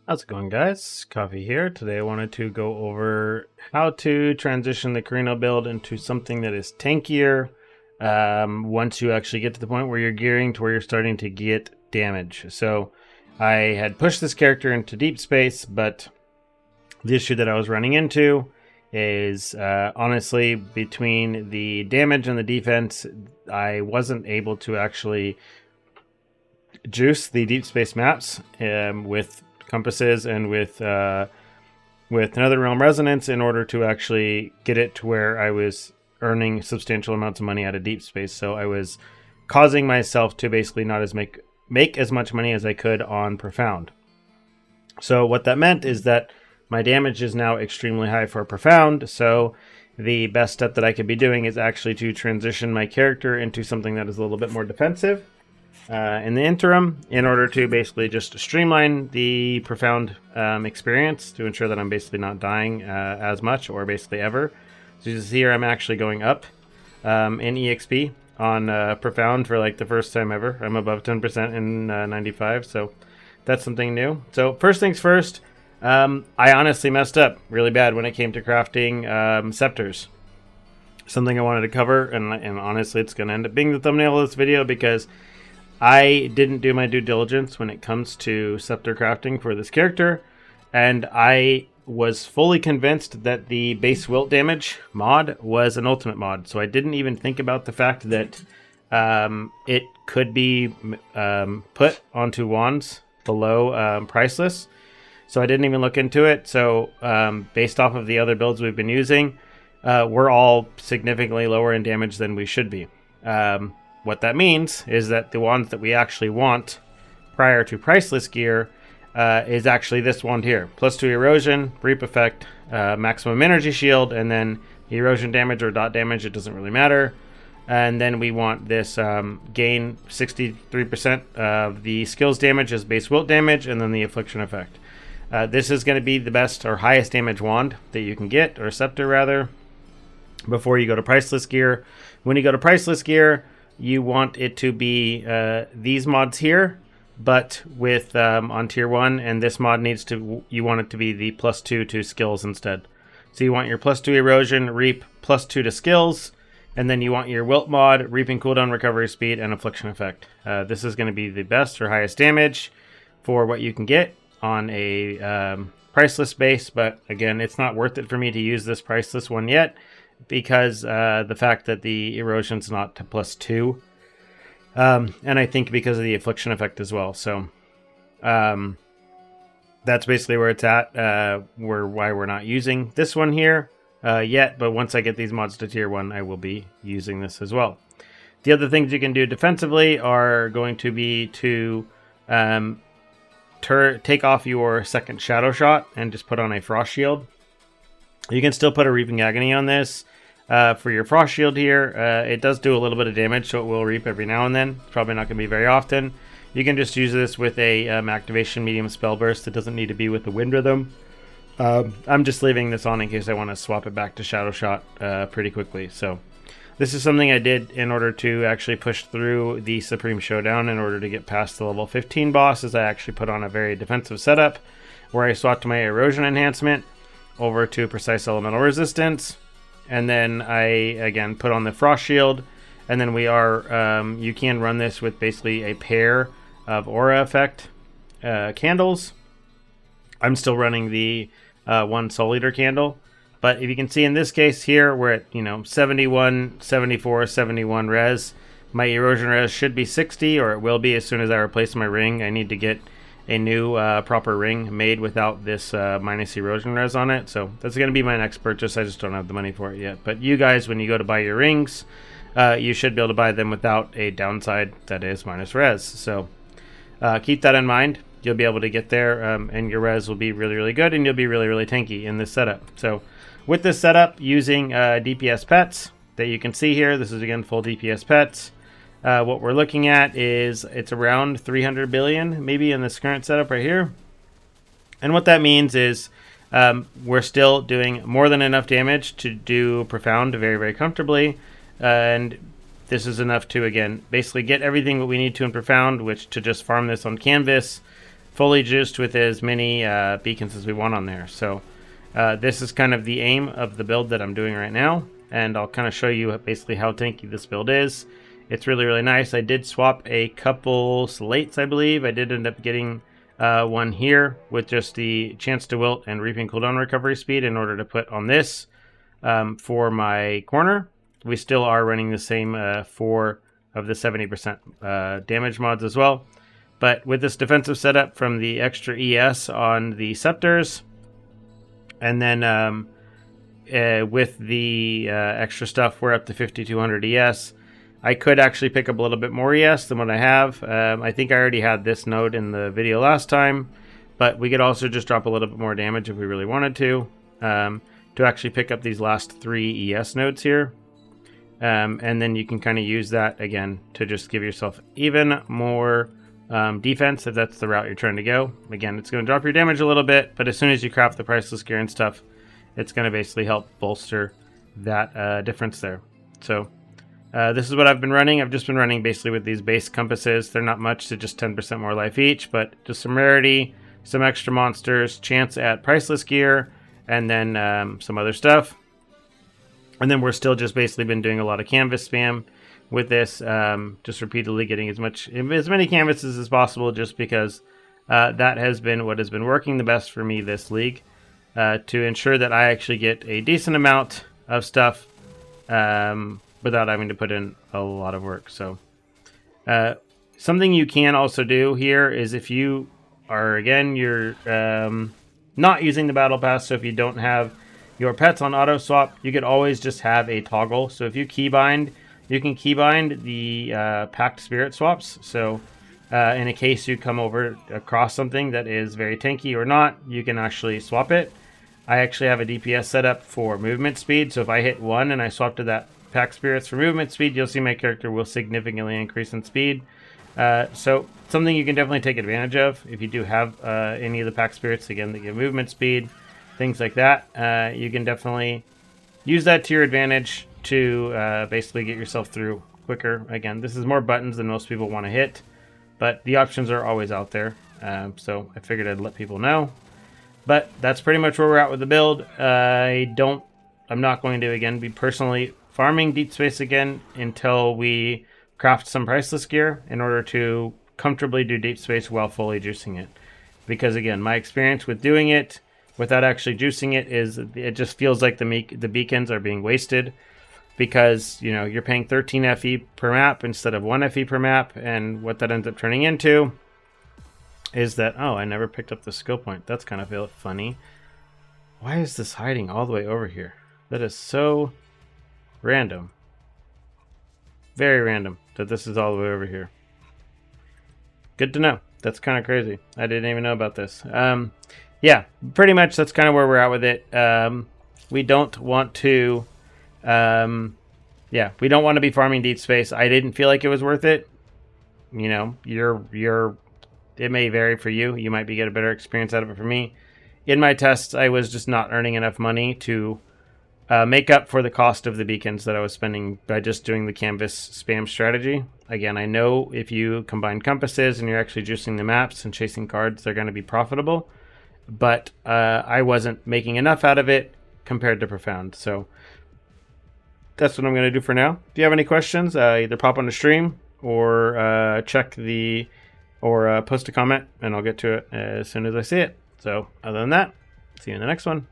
How's it going, guys? Coffee here. Today I wanted to go over how to transition the Carino build into something that is tankier once you actually get to the point where you're gearing to where you're starting to get damage. So I had pushed this character into deep space, but the issue that I was running into is honestly between the damage and the defense, I wasn't able to actually juice the deep space maps with compasses and with Another Realm Resonance in order to actually get it to where I was earning substantial amounts of money out of deep space. So I was causing myself to basically not as make as much money as I could on Profound. So what that meant is that my damage is now extremely high for Profound. So the best step that I could be doing is actually to transition my character into something that is a little bit more defensive in the interim, in order to basically just streamline the Profound experience to ensure that I'm basically not dying as much or basically ever. So you see here I'm actually going up in EXP on Profound for like the first time ever. I'm above 10% in 95, so that's something new. So first things first, I honestly messed up really bad when it came to crafting scepters. Something I wanted to cover, and honestly it's going to end up being the thumbnail of this video because I didn't do my due diligence when it comes to scepter crafting for this character, and I was fully convinced that the base wilt damage mod was an ultimate mod, so I didn't even think about the fact that it could be put onto wands below priceless. So I didn't even look into it. So based off of the other builds we've been using, we're all significantly lower in damage than we should be. What that means is that the wands that we actually want prior to priceless gear is actually this wand here. +2 erosion, reap effect, maximum energy shield, and then erosion damage or dot damage, it doesn't really matter. And then we want this gain 63% of the skills damage as base wilt damage, and then the affliction effect. This is going to be the best or highest damage wand that you can get, or scepter rather, before you go to priceless gear. When you go to priceless gear, you want it to be these mods here, but with on tier 1, and this mod needs to, you want it to be the +2 to skills instead. So you want your +2 erosion, reap, +2 to skills, and then you want your wilt mod, reaping cooldown, recovery speed, and affliction effect. This is going to be the best or highest damage for what you can get on a priceless base, but again, it's not worth it for me to use this priceless one yet, because the fact that the erosion's not to +2, and I think because of the affliction effect as well. So that's basically where it's at, why we're not using this one here yet, but once I get these mods to tier 1, I will be using this as well. The other things you can do defensively are going to be to take off your second shadow shot and just put on a frost shield. You can still put a Reaping Agony on this for your Frost Shield here. It does do a little bit of damage, so it will reap every now and then. It's probably not going to be very often. You can just use this with a activation medium spell burst. It doesn't need to be with the Wind Rhythm. I'm just leaving this on in case I want to swap it back to Shadow Shot pretty quickly. So this is something I did in order to actually push through the Supreme Showdown in order to get past the level 15 boss, as I actually put on a very defensive setup where I swapped my erosion enhancement over to precise elemental resistance, and then I again put on the frost shield, and then we are you can run this with basically a pair of aura effect candles. I'm still running the one Soul Eater candle, but if you can see in this case here, we're at 71, 74, 71 res. My erosion res should be 60, or it will be as soon as I replace my ring. I need to get a new proper ring made without this minus erosion res on it, so that's going to be my next purchase. I just don't have the money for it yet. But you guys, when you go to buy your rings, you should be able to buy them without a downside that is minus res, so keep that in mind. You'll be able to get there, and your res will be really, really good, and you'll be really, really tanky in this setup. So with this setup, using DPS pets that you can see here, this is again full DPS pets. What we're looking at is it's around 300 billion, maybe, in this current setup right here. And what that means is we're still doing more than enough damage to do Profound very, very comfortably. And this is enough to, again, basically get everything that we need to in Profound, which to just farm this on canvas, fully juiced with as many beacons as we want on there. So this is kind of the aim of the build that I'm doing right now, and I'll kind of show you basically how tanky this build is. It's really, really nice. I did swap a couple slates, I believe. I did end up getting one here with just the chance to wilt and reaping cooldown recovery speed in order to put on this for my corner. We still are running the same 4 of the 70% damage mods as well. But with this defensive setup from the extra ES on the scepters, and then with the extra stuff, we're up to 5200 ES. I could actually pick up a little bit more ES than what I have. I think I already had this node in the video last time, but we could also just drop a little bit more damage if we really wanted to actually pick up these last 3 ES nodes here. And then you can kind of use that again to just give yourself even more defense if that's the route you're trying to go. Again, it's going to drop your damage a little bit, but as soon as you craft the priceless gear and stuff, it's going to basically help bolster that difference there. So this is what I've been running. I've just been running basically with these base compasses. They're not much, to just 10% more life each, but just some rarity, some extra monsters, chance at priceless gear, and then some other stuff. And then we're still just basically been doing a lot of canvas spam with this, just repeatedly getting as many canvases as possible, just because that has been what has been working the best for me this league, to ensure that I actually get a decent amount of stuff without having to put in a lot of work. So something you can also do here is if you are, again, you're not using the battle pass, so if you don't have your pets on auto swap, you could always just have a toggle. So if you keybind, you can keybind the packed spirit swaps. So in a case you come over across something that is very tanky or not, you can actually swap it. I actually have a DPS set up for movement speed. So if I hit 1 and I swap to that packed spirits for movement speed, you'll see my character will significantly increase in speed. So something you can definitely take advantage of if you do have any of the packed spirits, again, that give movement speed, things like that. You can definitely use that to your advantage to basically get yourself through quicker. Again, this is more buttons than most people want to hit, but the options are always out there. So I figured I'd let people know. But that's pretty much where we're at with the build. I'm not going to, again, be personally farming deep space again until we craft some priceless gear in order to comfortably do deep space while fully juicing it. Because again, my experience with doing it without actually juicing it is it just feels like the beacons are being wasted, because you're paying 13 FE per map instead of 1 FE per map, and what that ends up turning into is that, oh, I never picked up the skill point. That's kind of funny. Why is this hiding all the way over here? That is so random. Very random that this is all the way over here. Good to know. That's kind of crazy. I didn't even know about this. Yeah, pretty much that's kind of where we're at with it. We don't want to... we don't want to be farming deep space. I didn't feel like it was worth it. It may vary for you. You might get a better experience out of it. For me, in my tests, I was just not earning enough money to make up for the cost of the beacons that I was spending by just doing the canvas spam strategy. Again, I know if you combine compasses and you're actually juicing the maps and chasing cards, they're going to be profitable. But I wasn't making enough out of it compared to Profound. So that's what I'm going to do for now. If you have any questions, either pop on the stream or post a comment, and I'll get to it as soon as I see it. So other than that, see you in the next one.